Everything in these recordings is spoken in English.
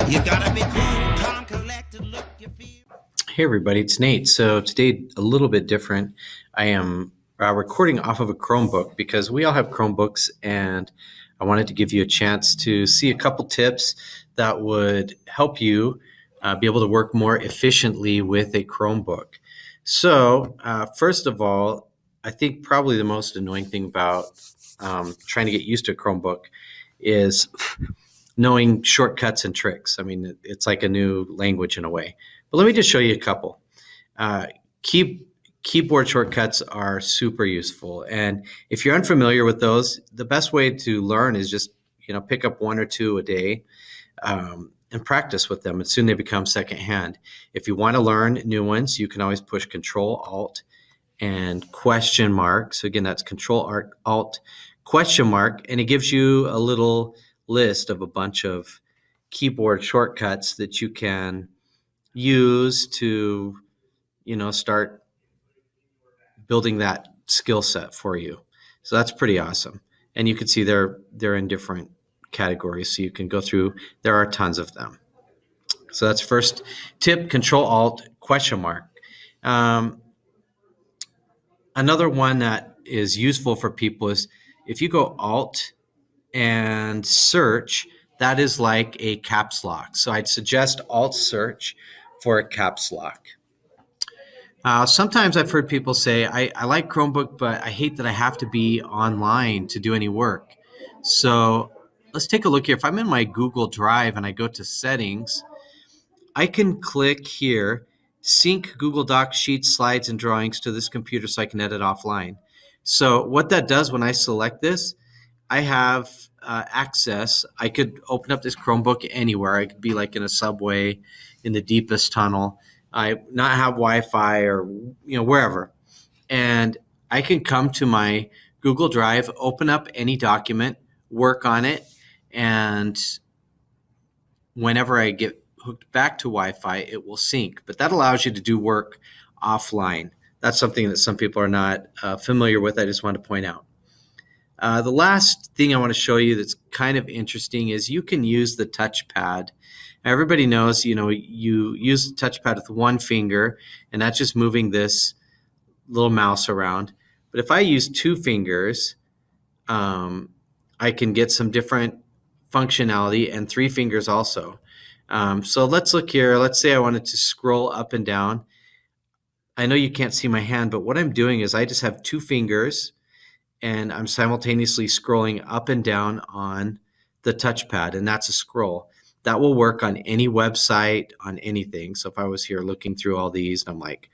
You gotta be cool, calm, collected, look your feel. Hey everybody, it's Nate. So today a little bit different. I am recording off of a Chromebook because we all have Chromebooks, and I wanted to give you a chance to see a couple tips that would help you be able to work more efficiently with a Chromebook. So first of all, I think probably the most annoying thing about trying to get used to a Chromebook is knowing shortcuts and tricks. I mean, it's like a new language in a way. But let me just show you a couple. Keyboard shortcuts are super useful. And if you're unfamiliar with those, the best way to learn is just pick up one or two a day and practice with them. And soon they become secondhand. If you want to learn new ones, you can always push Control Alt and question mark. So again, that's Control Alt question mark, and it gives you a little list of a bunch of keyboard shortcuts that you can use to start building that skill set for you. So that's pretty awesome. And you can see they're in different categories, so you can go through. There are tons of them. So that's first tip, Control Alt question mark. Another one that is useful for people is if you go Alt and search, that is like a caps lock. So I'd suggest Alt search for a caps lock. Sometimes I've heard people say, I like Chromebook, but I hate that I have to be online to do any work. So let's take a look here. If I'm in my Google Drive and I go to settings, I can click here, sync Google Docs, Sheets, Slides, and Drawings to this computer so I can edit offline. So what that does when I select this, I have access. I could open up this Chromebook anywhere. I could be like in a subway, in the deepest tunnel. I not have Wi-Fi or wherever, and I can come to my Google Drive, open up any document, work on it, and whenever I get hooked back to Wi-Fi, it will sync. But that allows you to do work offline. That's something that some people are not familiar with. I just want to point out. The last thing I want to show you that's kind of interesting is you can use the touchpad. Everybody knows, you use the touchpad with one finger, and that's just moving this little mouse around. But if I use two fingers, I can get some different functionality, and three fingers also. So let's look here. Let's say I wanted to scroll up and down. I know you can't see my hand, but what I'm doing is I just have two fingers, and I'm simultaneously scrolling up and down on the touchpad, and that's a scroll. That will work on any website, on anything. So if I was here looking through all these, and I'm like,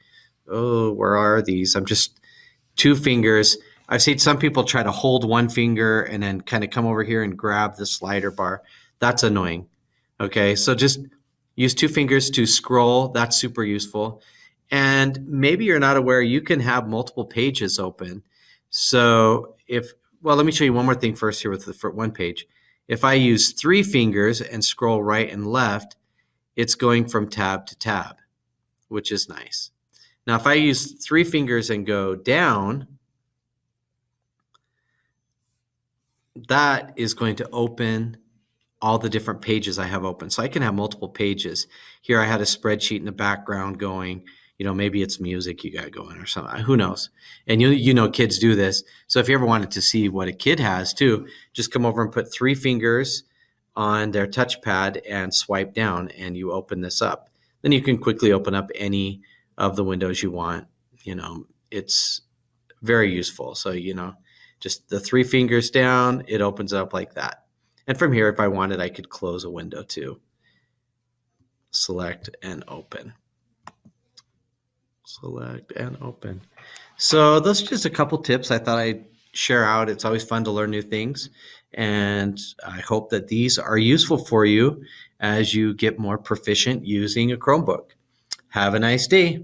oh, where are these? I'm just two fingers. I've seen some people try to hold one finger and then kind of come over here and grab the slider bar. That's annoying. Okay, so just use two fingers to scroll. That's super useful. And maybe you're not aware, you can have multiple pages open. So let me show you one more thing first here with the one page. If I use three fingers and scroll right and left, it's going from tab to tab, which is nice. Now, if I use three fingers and go down, that is going to open all the different pages I have open. So I can have multiple pages. Here I had a spreadsheet in the background going. Maybe it's music you got going or something. Who knows? And kids do this. So if you ever wanted to see what a kid has too, just come over and put three fingers on their touchpad and swipe down, and you open this up. Then you can quickly open up any of the windows you want. It's very useful. So, just the three fingers down, it opens up like that. And from here, if I wanted, I could close a window too. Select and open. Select and open. So those are just a couple tips I thought I'd share out. It's always fun to learn new things, and I hope that these are useful for you as you get more proficient using a Chromebook. Have a nice day.